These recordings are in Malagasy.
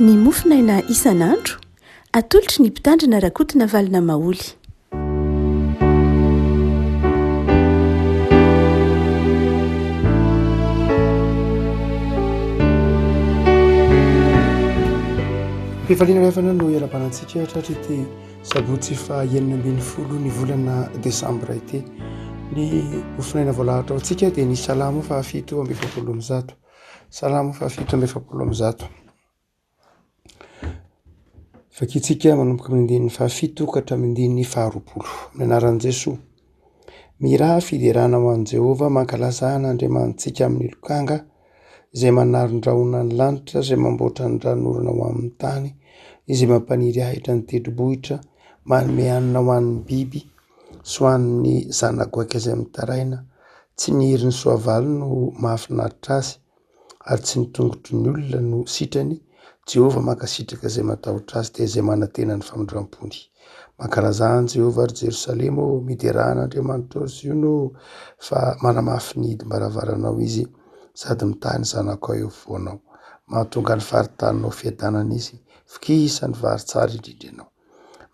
ny mofinaina isan'andro atolotry ny mpitandrina rakotina valina maoly. Mpifaliana rehefana no iara-banantsika tratrity sabotsy fa 9 ny volana desambra ity ny mofinaina voalahatra ao antsika dia ny salamo fa 7:7 salamo fa 7:7 fakitsika manomboka amin'ny andininy fa 7 ka hatramin'ny andininy fa 20 amin'ny anaran'i Jesoa. Miraha fiderana ho an'i Jehovah mankalazana Andriamantsika amin'ny lokanga izay manaron-drahona ny lanitra, izay mamboatra ny ranorana ho amin'ny tany, izay mampaniry ahitra ny tendrombohitra, manome hanina ho an'ny biby, soan'ny zanagoaka izay mitaraina, tsy ny herin'ny soavaly no mahafinaritra azy, ary tsy ny tongotry ny olona no sitrany. Jehovah mankasitraka izay matahotra azy, dia izay manantena ny famindram-pony. Mankalazana Jehovah ary Jerosalema miderana Andriamanitra Ziona fa manamafy ny hidim-baravaranao izy, sady mitany zanako eo afovoanao. Mahatonga ny faritaninao fiadanana izy, fikisany vary tsara indrindra ianao.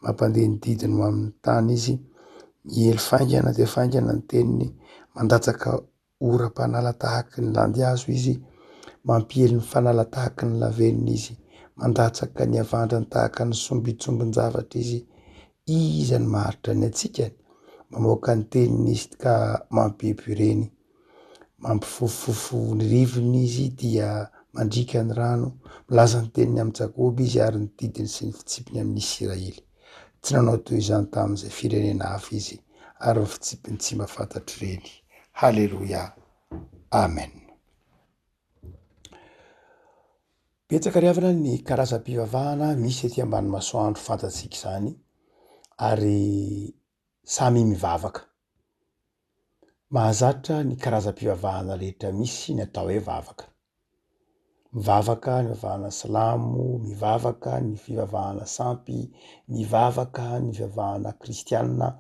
Mampandeha ny didiny ho amin'ny tany izy, miely faingana dia faingana ny teniny, mandatsaka oram-panala tahaky ny landihazo izy, mampiely ny fanala tahaky ny lavenina izy, mandatsaka ny avandrany tahaka ny sombitsombin-javatra izy. Iza ny maharitra ny atsikany, mamoaka ny teniny izy ka mampihepireny, mampifofofo ny rivony izy dia mandrika ny rano, milaza ny teniny amin'ny Jakoby izy ary ny didiny sy ny fitsipiny amin'ny Israely. Tsy nanao toy izany tamin'izay firenena hafa izy ary ny fitsipiny tsy mahafantatra ireny. Haleloia, amen. Betsaka ry havana ny karazam-pivavahana misy etỳ ambany masoandro fantatsika izany, ary samy mivavaka. Mahazatra ny karazam-pivavahana rehetra misy ny atao hoe vavaka. Mivavaka ny fivavahana silamo, mivavaka ny fivavahana sampy, mivavaka ny fivavahana kristianina,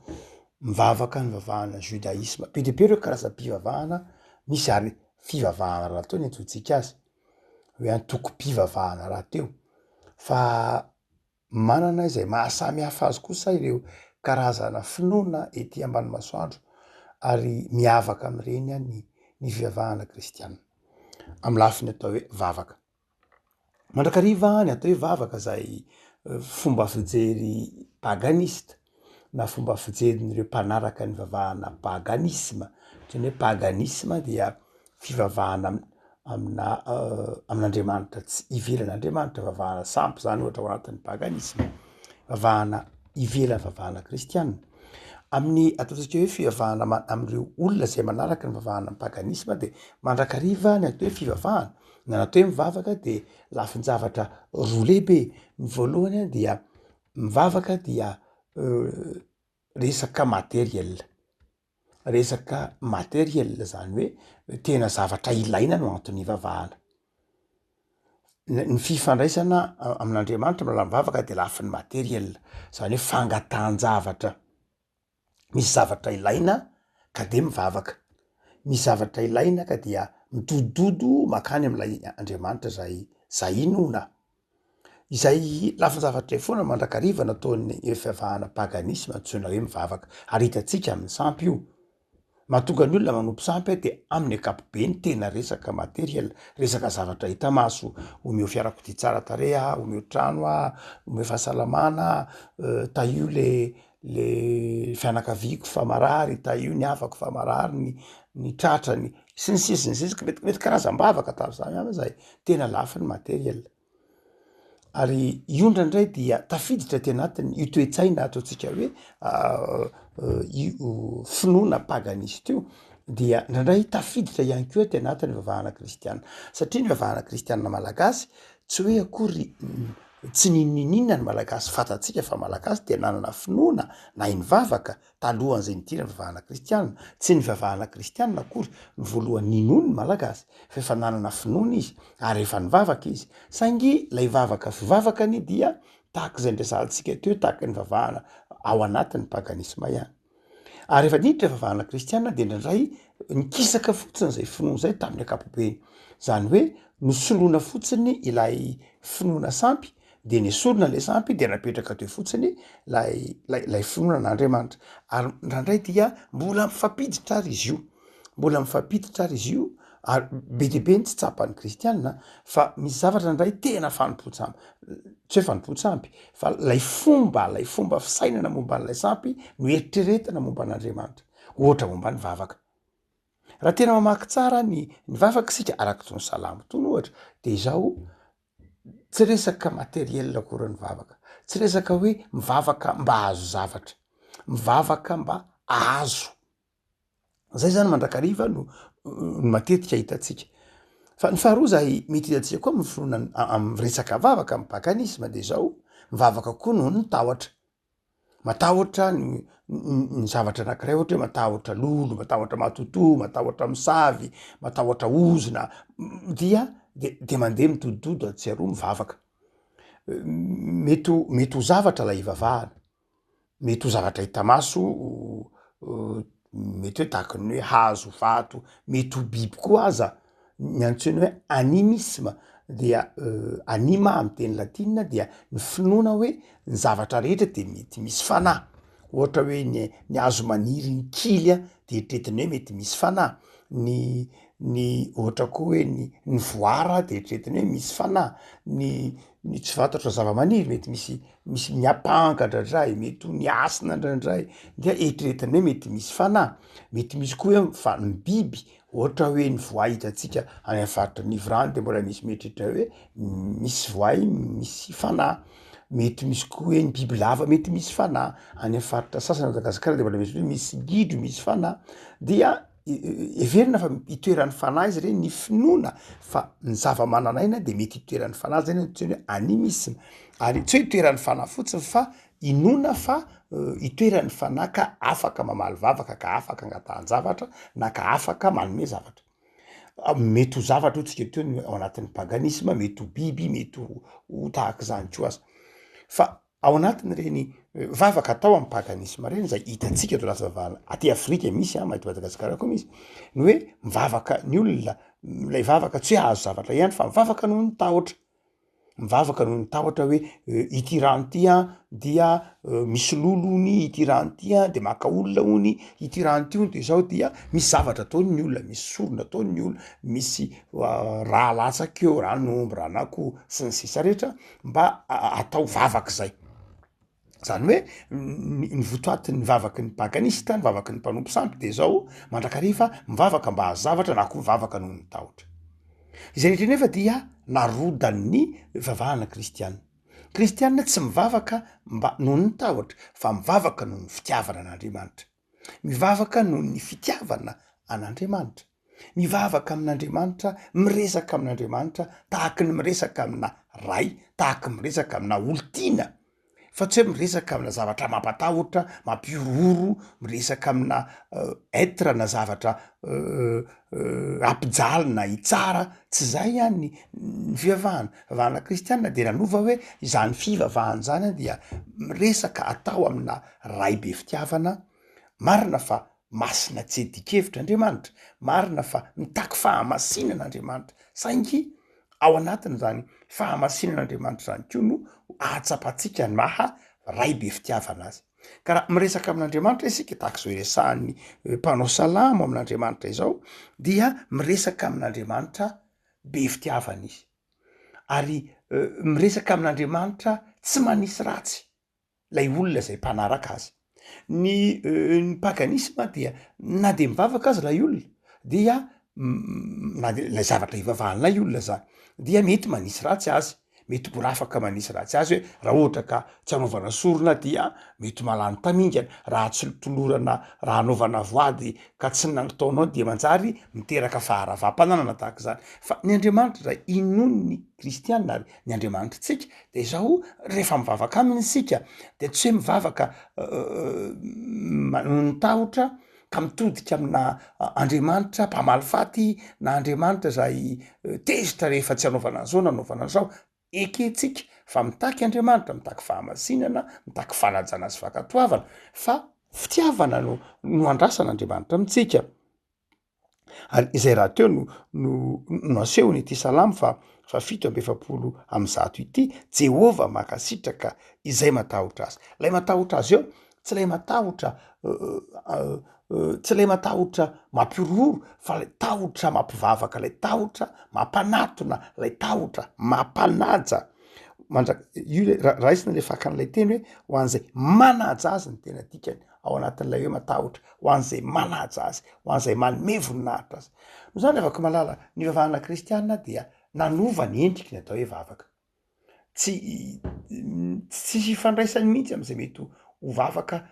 mivavaka ny fivavahana judaisma. Be dia be ireo karazam-pivavahana misy, ary fivavahana raha teo ny antsointsika azy hoe antoko-pivavahana raha teo. Fa manana izay mahasamy hafa azy kosa ireo karazana finoana etỳ ambany masoandro, ary miavaka amin'ireny ny fivavahana kristianina amin'ny lafiny atao hoe vavaka. Mandrakariva ny atao hoe vavaka izay fomba fijery paganista na fomba fijerin'ireo mpanaraka ny fivavahana paganisma. Ohatran'ny hoe paganisma dia fivavahana amin'Andriamanitra tsy ivelan'Andriamanitra, fivavahana sampy zany ohatra ao anatin'ny paganisma, fivavahana ivelan'ny fivavahana kristianina. Amin'ny ataontsika hoe fivavahana amin'ireo olona izay manaraka ny fivavahana paganisma, dia mandrakariva ny atao hoe fivavahana na atao hoe mivavaka dia lafin-javatra roa lehibe. Ny voalohany dia mivavaka dia resaka materiel, resaka materiel zany hoe tena zavatra ilaina no antony ivavahana. Ny fifandraisana amin'Andriamanitra amin'ny mivavaka dia lafin'ny materiel, zany hoe fangatahan-javatra. Misy zavatra ilaina ka dia mivavaka, misy zavatra ilaina ka dia midododo makany amin'ilay Andriamanitra zay inona. Izay lafiny zavatra foana mandrakariva nataon'ny fivavahana paganisma antsoina hoe mivavaka, ary hitantsika amin'ny sampy io. Mahatonga ny olona manompo sampy dia amin'ny ankapobeny tena resaka materiel, resaka zavatra hita maso, omeo fiarakodia tsara tarehy, omeo trano, omeo fahasalamana, tahio le fianakaviako fa marary, tahio ny havako fa marary, ny tratrany, sy ny sisa ny sisa. Mety karazam-bavaka tamin'izany zay, tena lafiny materiel. Ary io indraindray dia tafiditra ty anatiny io toe-tsaina ataontsika hoe finoana paganista io, dia indraindray tafiditra ihany koa ty anatiny fivavahana kristianina. Satria ny fivavahana kristianina malagasy tsy hoe akory tsy nininina ny malagasy fantatsika fa malagasy dia nanana finoana na mivavaka talohan'izay nidirana ny fivavahana kristianina. Tsy ny fivavahana kristianina akory ny voalohany ninony ny malagasy, fa efa nanana finoana izy ary efa nivavaka izy. Saingy lay vavaka fivavakany dia tahaka izay ndresantsika teo, tahaka ny fivavahana ao anatin'ny paganisma ihany. Ary efa niditra fivavahana kristianina dia indraindray nikisaka fotsiny izay finoana izay tamin'ny ankapobeny. Zany hoe nosoloana fotsiny ilay finoana sampy de nesorona le sampy de napetraka teo fotsiny lay finoana n'Andriamanitra ary ndraindray dia mbola mifampiditra ary izy io mbola mifampiditra ary izy io ary be deabe ny tsy tsapan'ny kristianina fa misy zavatra ndray tena fanompontsampy tsy hoe fanompontsampy fa lay fomba fisainana momba n'lay sampy no eritreretana momba n'Andriamanitra ohatra momba ny vavaka raha tena mamaky tsara ny vavaka sika araky tony salamo tony ohatra de izao tsy resaka materiel akory ny vavaka tsy resaka hoe mivavaka mba azo zavatra mivavaka mba azo zay zany mandrakariva no matetika hitatsika fa ny faharoa zay mety hitatsika koa amin'ny finoana amin'ny resaka vavaka amin'ny paganisme de zao mivavaka koa noho ny tahotra matahotra ny zavatra anankiray ohatra hoe matahotra lolo matahotra matoto matahotra misavy matahotra ozona dia de mandeha mitodododo atsiaroa mivavaka mety ho zavatra la ivavahana mety ho zavatra hita maso mety hoe tahaka ny hoe hazo vato mety ho biby koa aza ny antsoina hoe animisme dia anima amin'ny teny latina dia ny finoana hoe ny zavatra rehetra de mety misy fanahy ohatra hoe ny hazo maniry ny kilya de eritreretiny hoe mety misy fanahy ny ohatra koa hoe ny voara de eritreretiny hoe misy fanahy ny tsy fantatra zava-maniry mety misy miapanga ndraindray mety ho ny asina ndraindray dia eritreretiny hoe mety misy fanahy mety misy koa hoe fa ny biby ohatra hoe ny voay hitatsika any amin'ny faritra nivrany de mbola misy mieritreritra hoe misy voay misy fanahy mety misy koa hoe ny biby lava mety misy fanahy any amin'ny faritra sasany Madagasikara de mbola misy hoe misy gidro misy fanahy dia everina fa itoeran'ny fanahy izy reny ny finoana fa ny zava-mananaina de mety itoeran'ny fanahy zany antsoina hoe animisme ary tsy hoe itoeran'ny fanahy fotsiny fa inona fa itoeran'ny fanahy ka afaka mamaly vavaka ka afaka angatahany-javatra na ka afaka manome zavatra mety ho zavatra otsika teo ao anatin'ny paganisme mety ho biby mety ho tahaka zany ko aza fa ao anatin'ireny vavaka atao amin'ny paganisme reny zay hitatsika to lasa vavahana aty Afrika misy maty Madagasikara koa misy ny hoe mivavaka ny olona lay vavaka tsy hoe azo zavatra ihany fa mivavaka noho ny tahotra mivavaka noho ny tahotra hoe ity rano ty dia misy lolony ity rano ty de maka olona ony ity rano ty ony de zao dia misy zavatra ataony ny olona misy sorona ataony ny olona misy raha latsakeo ranomby ranako sy ny sisa rehetra mba atao vavaka zay zany hoe ny votoatin'ny vavaky ny paganista ny vavaky ny mpanompo sampy de zao mandrakariva mivavaka mba azo zavatra na koa mivavaka noho ny tahotra izay rehetra nefa dia narodan'ny vavahana kristianina tsy mivavaka mba noho ny tahotra fa mivavaka noho ny fitiavana an'Andriamanitra mivavaka noho ny fitiavana an'Andriamanitra mivavaka amin'Andriamanitra miresaka amin'Andriamanitra tahaka ny miresaka amina ray tahaka miresaka amina olontiana fa tsy hoe miresaka amina zavatra mampatahotra mampiororo miresaka amina etre na zavatra ampijalina itsara tsy zay ihany ny fivavahana kristianina de nanova hoe izany fivavahana zany dia miresaka atao amina ray be fitiavana marina fa masina tsy edikevitra Andriamanitra marina fa mitaky fahamasinan'Andriamanitra saingy ao anatiny zany fahamasinan'Andriamanitra zany ko no ahatsapatsika ny maha ray be fitiavana azy ka raha miresaka amin'Andriamanitra isika tahaka zao iresahan'ny mpanao salamo amin'Andriamanitra izao dia miresaka amin'Andriamanitra be fitiavana izy ary miresaka amin'Andriamanitra tsy manisy ratsy lay olona zay mpanaraka azy ny paganisme dia na de mivavaka azy lay olona dia na de lay zavatra ivavahana lay olona zany dia mety manisy ratsy azy mety mbola afaka manisy ratsy azy hoe raha ohatra ka tsy anaovana sorona dia mety malany tamingana raha tsy tolorana raha anaovana voady ka tsy nataonao dia manjary miteraka faharavampananana tahaka zany fa ny Andriamanitra zay inony kristianina ary ny Andriamanitritsika de zao rehefa mivavaka aminy isika de tsy hoe mivavaka ny tahotra ka mitodika amina Andriamanitra mpamaly faty na Andriamanitra zay tezitra rehefa tsy anaovana an'zao na anaovana an'zao eketsika fa mitaky Andriamanitra mitaky fahamasinana mitaky fanajana sy fankatoavana fa fitiavana no andrasan'Andriamanitra amitsika ary izay raha teo no asehony ity salamo fa 7:7 ity, Jehova makasitraka izay matahotra azy. Lay matahotra azy eo tsy lay matahotra tsy lay matahotra mampiroro fa lay tahotra mampivavaka, lay tahotra mampanatona, lay tahotra mampanaja. Io raisina le fakan'lay teny hoe ho an'zay manaja azy ny tena dikany ao anatin'lay hoe matahotra, ho an'zay manaja azy, ho an'zay manome voninahitra azy. No zany afaka malala ny vavahana kristianina dia nanova ny endriky ny atao hoe vavaka. Tsy hifandraisany mihitsy am'zay mety ho vavaka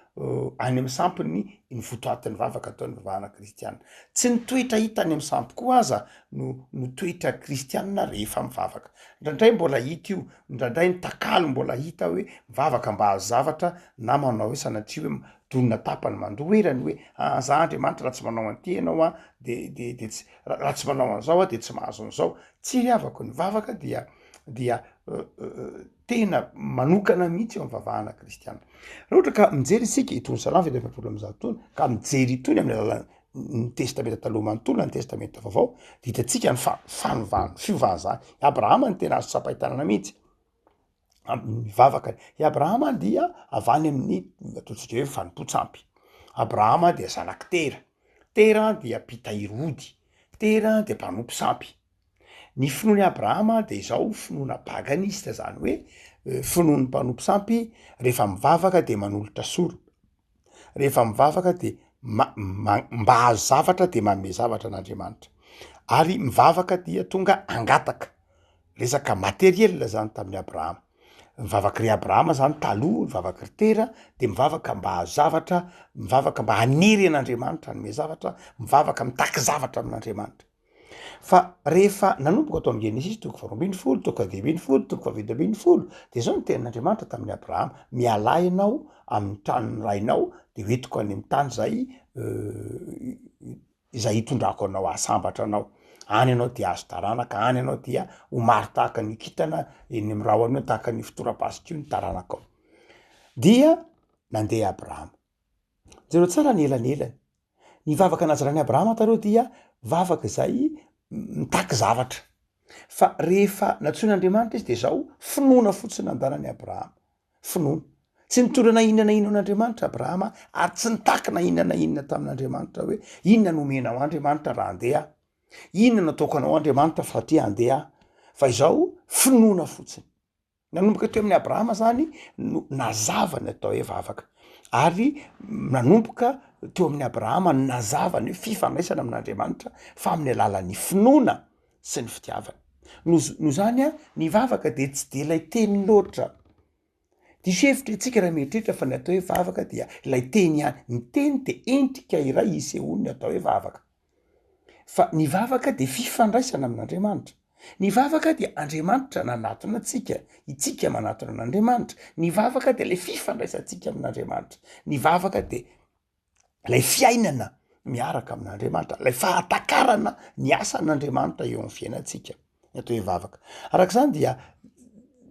any amin'ny sampony ny votoatin'ny vavaka ataon'ny vavahana kristianina. Tsy ny toetra hita any amin'ny sampy koa aza no toetra kristianina rehefa mivavaka. Indraindray mbola hita io, indraindray ny takalo mbola hita hoe mivavaka mba azo zavatra na manao hoe sanatria hoe donina tapany mandoherany hoe za Andriamanitra raha tsy manao an'ity ianao de tsy raha tsy manao an'zao de tsy mahazo an'zao. Tsy riavako ny vavaka dia tena manokana mihitsy eo am'vavahana kristianina. Raha ohatra ka mijery isika itony salamo 1:7 ka mijery itony amin'ny alalan'ny testamenta taloha manontolo na ny testamenta vaovao de hitantsika ny fanovana fiovana zany. Abrahama ny tena azo tsapahitanana mihitsy mivavaka. I Abrahama dia avany amin'ny ataontsika hoe fanompo-tsampy. Abrahama dia zanaky Tera. Tera dia mpitahirody. Tera dia mpanompo sampy. Ny finoany Abrahama de izao finoana paganista zany hoe finoany mpanompo sampy rehefa mivavaka de manolotra solo. Rehefa mivavaka de mba azo zavatra de manome zavatra an'Andriamanitra. Ary mivavaka dia tonga angataka. Resaka materiel zany tamin'ny Abrahama. Mivavaka ry Abrahama zany taloha, mivavaka ry Tera de mivavaka mba azo zavatra, mivavaka mba haniry an'Andriamanitra hanome zavatra, mivavaka mitaky zavatra amin'Andriamanitra. Fa rehefa nanomboka atao amin'ny Genesis 2:20, 2:20, 2:20 de zao ny tenin'Andriamanitra tamin'ny Abrahama: miala ianao amin'ny tranon'ny rainao de hoentiko any amin'ny tany izay hitondrako anao, ahasambatra anao. Any ianao dia azo taranaka, any ianao dia ho maro tahaka ny kintana eny amin'ny rahona eo tahaka ny fotora-pasika io ny taranaka ao. Dia nandeha Abrahama. Jereo tsara ny elanelany. Ny vavaka nazarany Abrahama taloha dia vavaka izay mitaky zavatra. Fa rehefa natsoin'Andriamanitra izy de zao finoana fotsiny andanany Abrahama. Finoana. Tsy nitondra na inona na inona an'Andriamanitra Abrahama ary tsy nitaky na inona na inona tamin'Andriamanitra hoe inona no omenao Andriamanitra raha andeha. Inona nataoko anao Andriamanitra fa ty andeha. Fa izao finoana fotsiny. Nanomboka teo amin'ny Abrahama zany no nazava ny atao hoe vavaka. Ary nanomboka teo amin'ny Abrahama nazava ny fifandraisana amin'Andriamanitra fa amin'ny alalan'ny finoana sy ny fitiavana. No zany ny vavaka de tsy de lay teny loatra. Diso hevitra itsika raha mieritreritra fa ny atao hoe vavaka dia lay teny ihany. Ny teny de endrika iray isehoany ny atao hoe vavaka. Fa ny vavaka de fifandraisana amin'Andriamanitra. Ny vavaka dia Andriamanitra nanatona antsika, itsika manatona an'Andriamanitra. Ny vavaka de lay fifandraisantsika amin'Andriamanitra. Ny vavaka de lay fiainana miaraka amin'Andriamanitra, lay fahatakarana ny asan'Andriamanitra eo amin'ny fiainantsika. Ny atao hoe vavaka. Arak'izany dia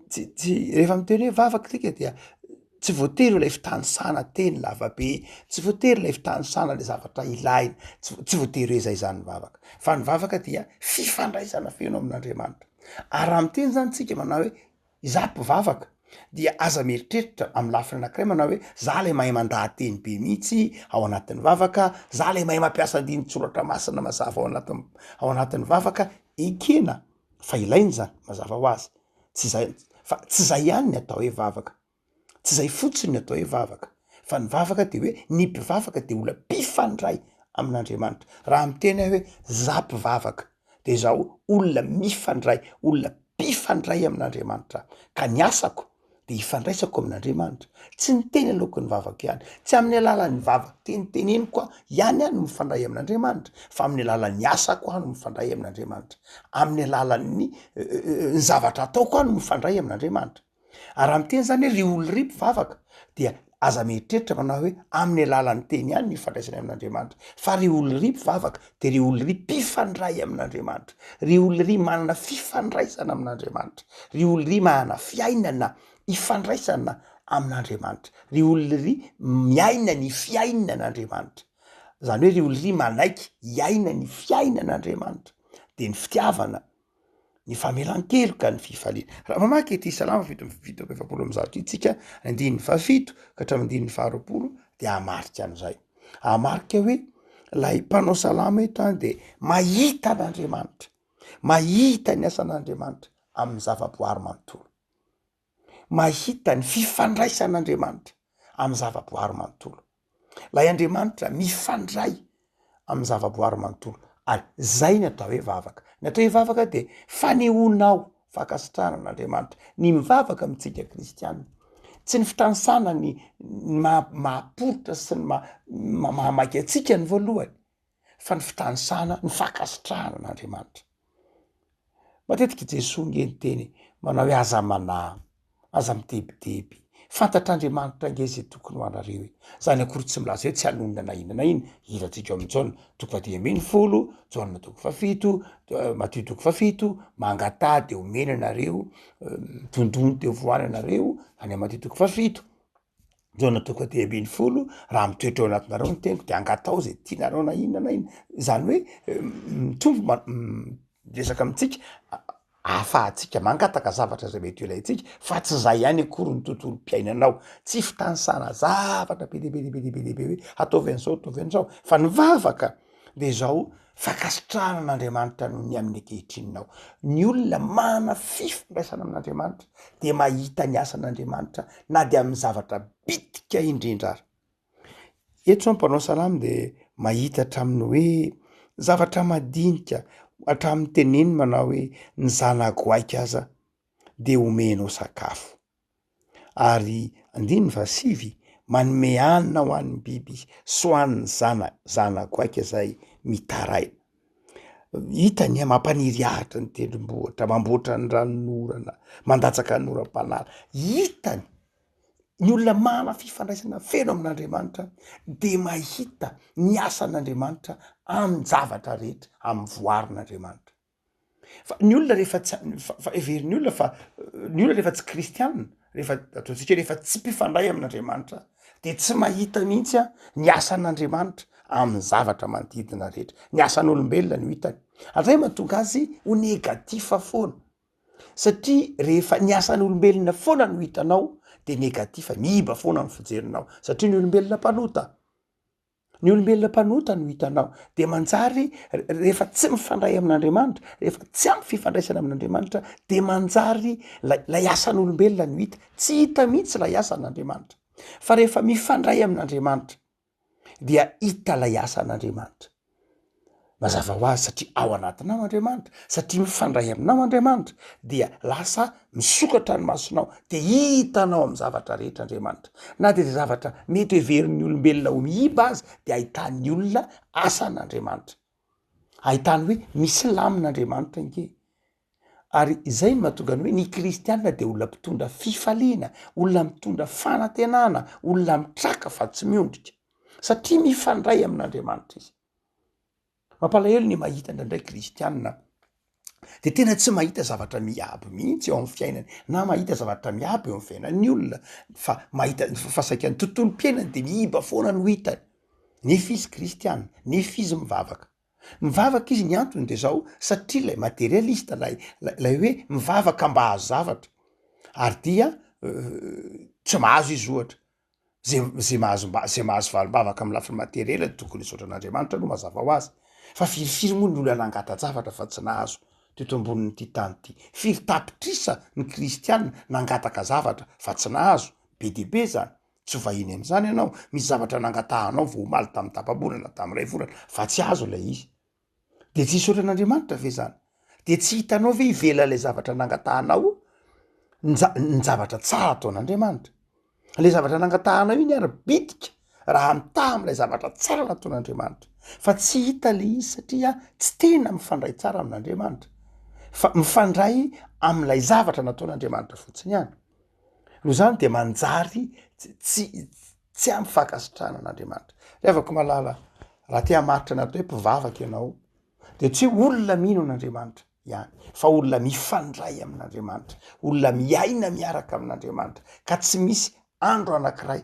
tsy rehefa miteny hoe vavaka tsika dia tsy voatery ilay fitanisana teny lavabe, tsy voatery ilay fitanisana le zavatra ilaina, tsy voatery hoe zay zany vavaka. Fa ny vavaka dia fifandraisana feno amin'Andriamanitra. Ary raha miteny zany tsika manao hoe izaho mpivavaka dia aza mieritreritra amin'ny lafiny anankiray manao hoe za lay mahay mandahateny be mihitsy ao anatin'ny vavaka, za lay mahay mampiasa andinin-tsoratra masina mazava ao anatin'ny vavaka, ekena fa ilainy zany mazava ho azy. Tsy zay ihany ny atao hoe vavaka. Tsy zay fotsiny ny atao hoe vavaka. Fa ny vavaka de hoe ny mpivavaka de olona mpifandray amin'Andriamanitra. Raha miteny hoe za mpivavaka de zao olona mifandray, olona mpifandray amin'Andriamanitra. Ka ny asako de hifandraisako amin'Andriamanitra. Tsy ny teny alohan'ny vavaka ihany, tsy amin'ny alalan'ny vavaka teneniko ihany no mifandray amin'Andriamanitra, fa amin'ny alalan'ny asako no mifandray amin'Andriamanitra. Amin'ny alalan'ny zavatra ataoko no mifandray amin'Andriamanitra. Ary raha miteny zany hoe ry olona ry mpivavaka dia aza mieritreritra manao hoe amin'ny alalan'ny teny ihany ifandraisany amin'Andriamanitra. Fa ry olona ry mpivavaka de ry olona ry mpifandray amin'Andriamanitra. Ry olona ry manana fifandraisana amin'Andriamanitra. Ry olona ry manana fiainana ifandraisana amin'Andriamanitra. Ry olona ry miaina ny fiainan'Andriamanitra. zany hoe ry olo ry manaiky iaina ny fiainan'Andriamanitra de ny fitiavana, ny famelan-keloka, ny fifaliana. Raha mamaky ity Salama fito amby efapolo amby zato itsika, 1:7 ka hatramin'ny 1:20 de amarika an'izay. Amarika hoe lay mpanao salama eto de mahita an'Andriamanitra, mahita ny asan'Andriamanitra amin'ny zava-boary manontolo, mahita ny fifandraisan'Andriamanitra amin'ny zava-boary manontolo. Lay Andriamanitra mifandray amin'ny zava-boary manontolo. Ary zay ny atao hoe vavaka. Ny atao hoe vavaka de fanehoanao fakasitrahana an'Andriamanitra. Ny mivavaka amintsika kristianina tsy ny fitansana ny mahaporotra sy ny mahamaky atsika ny voalohany, fa ny fitansana ny fakasitrahana an'Andriamanitra. Matetika Jesosy ngeny teny manao hoe aza manahy, aza mitebiteby, fantatr'Andriamanitra nge zay tokony ho anareo. Zany akory tsy milaza hoe tsy hanonona na inona na ina. Hitantsika amin'ny Jaona 10:10, Jaona 7, Matthieu 7, mangatà de omena anareo, tondony de voany anareo, any Matthieu 7, Jaona 10:10, raha mitoetra ao anatinareo ny teniko de angatao zay tianareo na inona na ina. Zany hoe mitombo resaka amintsika ahafahantsika mangataka zavatra zay mety ilaintsika, fa tsy zay ihany akory ny tontolom-piainanao, tsy fitansana zavatra be dehibe hoe ataovy an'izao ataovy an'izao, fa ny vavaka de zao fakasitrahana an'Andriamanitra noho ny amin'ny ankehitrininao. Ny olona mana fifandraisana amin'Andriamanitra de mahita ny asan'Andriamanitra na de amin'ny zavatra bitika indrindra ary. Eto zao mpanao salama de mahita hatramin'ny hoe zavatra madinika, hatramin'ny teneny manao hoe ny zanako aika aza de omenao sakafo. Ary 9:7, manome hanina ho an'ny biby sy ho an'ny zanako aika zay mitaraina. Hitany mampaniry ahitra ny tendrombohitra, mamboatra ny ranonorana, mandatsaka ny oram-panala. Hitany ny olona mana fifandraisana feno amin'Andriamanitra de mahita ny asan'Andriamanitra amin'ny zavatra rehetra, amin'ny voarin'Andriamanitra. Fa ny olona rehefa tsy everiny olona fa ny olona rehefa tsy kristianina, rehefa ataontsika rehefa tsy mpifandray amin'Andriamanitra de tsy mahita mihitsy ny asan'Andriamanitra amin'ny zavatra manodidina rehetra. Ny asan'olombelona no hitany. Azay mahatonga azy ho negativa foana. Satria rehefa ny asan'olombelona foana no hitanao de negativa, miiba foana ny fijerinao. Satria ny olombelona mpanota, ny olombelona mpanota no hitanao de manjary rehefa tsy mifandray amin'Andriamanitra, rehefa tsy ampy fifandraisana amin'Andriamanitra de manjary lay asan'olombelona no hita, tsy hita mihitsy lay asan'Andriamanitra. Fa rehefa mifandray amin'Andriamanitra dia hita lay asan'Andriamanitra. Mazava ho azy satria ao anatinao Andriamanitra, satria mifandray aminao Andriamanitra dia lasa misokatra ny masonao de hitanao amin'ny zavatra rehetra Andriamanitra. Na de zavatra mety heverin'ny olombelona ho miiba azy de ahitany olona asan'Andriamanitra, ahitany hoe misy lamin'Andriamanitra nge. Ary izay no mahatonga ny hoe ny kristianina de olona mpitondra fifaliana, olona mitondra fanantenana, olona mitraka fa tsy miondrika, satria mifandray amin'Andriamanitra izy. Mampalahelo ny mahita ndraindray kristianina de tena tsy mahita zavatra miaby mihitsy eo amin'ny fiainany, na mahita zavatra miaby eo amin'ny fiainan'ny olona, fa mahita fasaikany tontolom-piainany de miiba foana no hitany. Nefa izy kristianina, nefa izy mivavaka. Mivavaka izy, ny antony de zao satria lay materialista, lay hoe mivavaka mba hazo zavatra, ary dia tsy mahazo izy ohatra. Zay mahazo valim-bavaka amin'ny lafiny materiela tokony hisaotra an'Andriamanitra no mazava ho azy. Fa firifiry moa ny olona nangata-javatra fa tsy nahazo teto ambonin'ity tany ity. Firy tapitrisa ny kristianina nangataka zavatra fa tsy nahazo, be dehibe zany. Tsy vahiny am'izany ianao, misy zavatra nangatahanao vao omaly tamin'ny tapa-bolana, tamin'ny ray volana, fa tsy azo lay izy. De tsy hisaotra an'Andriamanitra ve zany? De tsy hitanao ve ivela lay zavatra nangatahanao ny zavatra tsara ataon'Andriamanitra? Le zavatra nangatahanao iny ary bitika raha mitaha am'lay zavatra tsara nataon'Andriamanitra. Fa tsy hita le izy satria tsy tena mifandray tsara amin'Andriamanitra, fa mifandray am'lay zavatra nataon'Andriamanitra fotsiny ihany. Noho zany de manjary tsy ampy fakasitrahana an'Andriamanitra. Afaka malala raha te hamaritra natao hoe mpivavaka ianao de tsy hoe olona mino an'Andriamanitra ihany, fa olona mifandray amin'Andriamanitra, olona miaina miaraka amin'Andriamanitra, ka tsy misy andro anankiray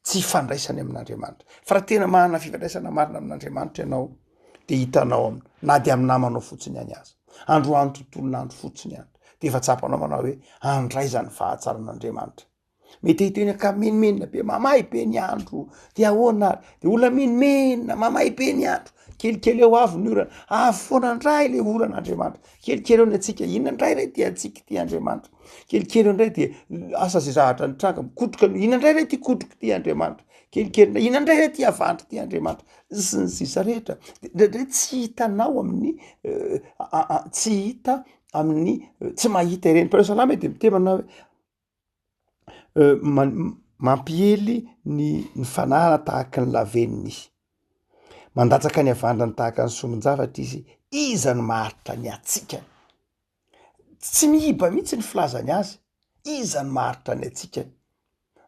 tsy fandraisany amin'andriamanitra fa raha tena mahana fifandraisana marina amin'andriamanitra ianao de hitanao na de amin'namanao fotsiny any azy androany tontolon'andro fotsiny any de efa tsapanao manao hoe andraizany fahatsaran'andriamanitra mety hiteny ka menimenina be mamay be ny andro de ahoana de olona menimenina mamay be ny andro kelikely eo avy ny orana afoana ndray le oran'andriamanitra kelikely eo ny atsika inona ndray ray ty atsika ty andriamanitra kelikely eo ndray de asa zay zavatra nitranga mikotroka inona ndray ray ty kotroka ty andriamanitra kelikely ndray inona ndray ray ty avantry ty andriamanitra sy ny sisa rehetra de tsy hitanao amin'ny tsy hita amin'ny tsy mahita ireny pare salama de mitemana hoe mampiely ny fanahana tahaka ny laveny nisy mandatsaka ny avandrany tahaka ny somonjavatra izy iza ny maharitra ny atsika tsy mihiba mihitsy ny filazany azy iza ny maharitra ny atsika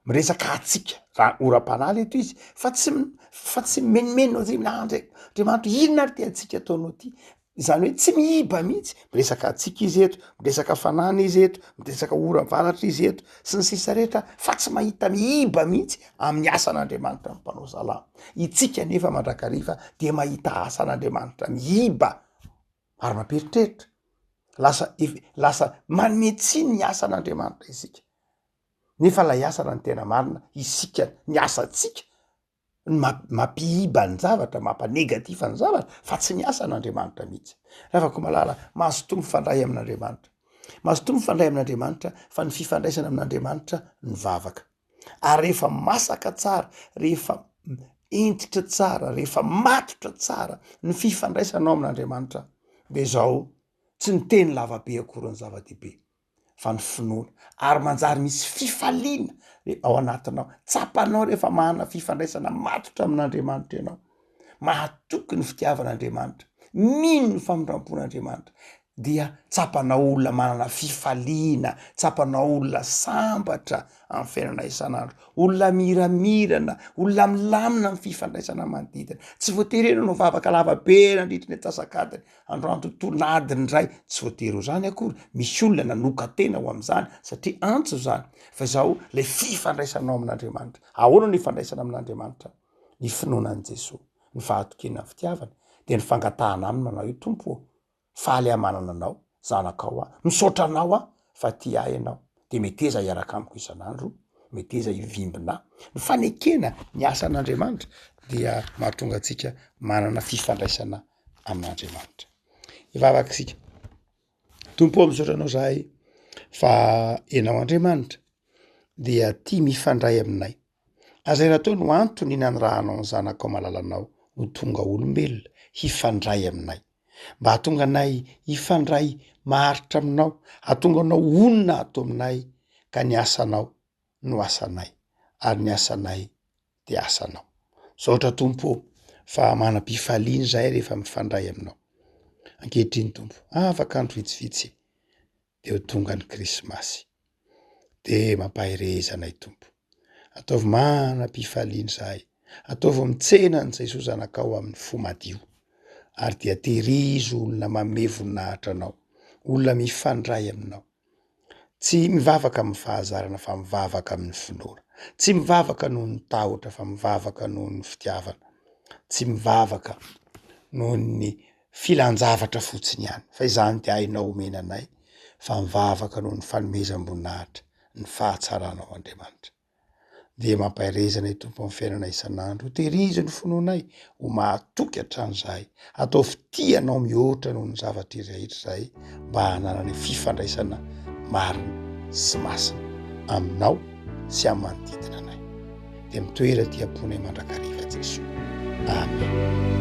miresaka atsika raha oram-panaly eto izy fa tsy menimenina zay andriamanitra inona ary ty atsika ataonao ty zany hoe tsy mihiba mihitsy miresaka atsika izy eto miresaka fanana izy eto miresaka oram-valatra izy eto sy ny sisa rehetra fa tsy mahita mihiba mihitsy amin'ny asan'andriamanitra mpanao salama itsika nefa mandrakariva de mahita asan'andriamanitra mihiba ary mamperitreritra lasa manmetsiny ny asan'andriamanitra isika nefa lay asana ny tena marina isika ny asatsika mampihiba ny zavatra mampanegativa ny zavatra fa tsy ny asan'andriamanitra mihitsy rafako malala mahazotomy fandray amin'andriamanitra mahazotomy fandray amin'andriamanitra fa ny fifandraisana amin'andriamanitra ny vavaka ary rehefa masaka tsara rehefa entitra tsara rehefa matotra tsara ny fifandraisanao amin'andriamanitra de zao tsy ny teny lavabe akory ny zava-dehibe fa ny finoana ary manjary misy fifaliana ao anatinao tsapanao rehefa mahana fifandraisana matotra amin'andriamanitra ianao mahatoky ny fitiavan'andriamanitra mino ny famindrampon'andriamanitra dia tsapanao olona manana fifaliana tsapanao olona sambatra amin'ny fiainana isan'andro olona miramirana olona milamina ny fifandraisana manodidina tsy voatery no vavaka lavabe nandritra ny atsasakadiny androany tontolon'adiny ndray tsy voatery ho zany akory misy olona nanoka tena ho am'zany satria antso zany fa zao le fifandraisanao amin'andriamanitra ahoana ny fifandraisana amin'andriamanitra ny finoanan'i Jesosy ny fahatokena fitiavana de ny fangatahana aminy manao io tompo faly amanana anao zanakao misaotra anao fa ty ahy ianao de meteza iaraka amiko isan'andro meteza ivimbina ny fanekena ny asan'andriamanitra dia mahatonga atsika manana fifandraisana amin'andriamanitra ivavaka sika tompo misaotra anao zahay fa enao andriamanitra dia tia mifandray aminay azay raha tao no antony nanirahanao ny zanakao malalanao ho tonga olombelona hifandray aminay mba hahatonga anay hifandray maharitra aminao hahatonga anao onona ato aminay ka ny asanao no asanay ary ny asanay de asanao saotra tompo fa manam-pifaliana zay rehefa mifandray aminao ankehitriny tompo afaka andro vitsivitsy de ho tonga ny krismasy de mampahirezanay tompo ataovy manam-pifaliana zahay ataovy mitsena ny Jesosy zanakao amin'ny fo madio ary dia terizo olona manome voninahitra anao olona mifandray aminao tsy mivavaka amin'ny fahazarana fa mivavaka amin'ny finoana tsy mivavaka noho ny tahotra fa mivavaka noho ny fitiavana tsy mivavaka noho ny filanjavatra fotsiny ihany fa izany de hainao omena anay fa mivavaka noho ny fanomezam-boninahitra ny fahatsaranao Andriamanitra de mampahirezanay tompo amin'ny fiainana isan'andro terizo ny finoanay ho mahatoky hatrany zahay atao fitianao mihoatra noho ny zavatra irehetra zahay mba hananany fifandraisana marina sy masina aminao sy amin'ny manodidina anay de mitoera ty amponay mandrakariva Jesosy amen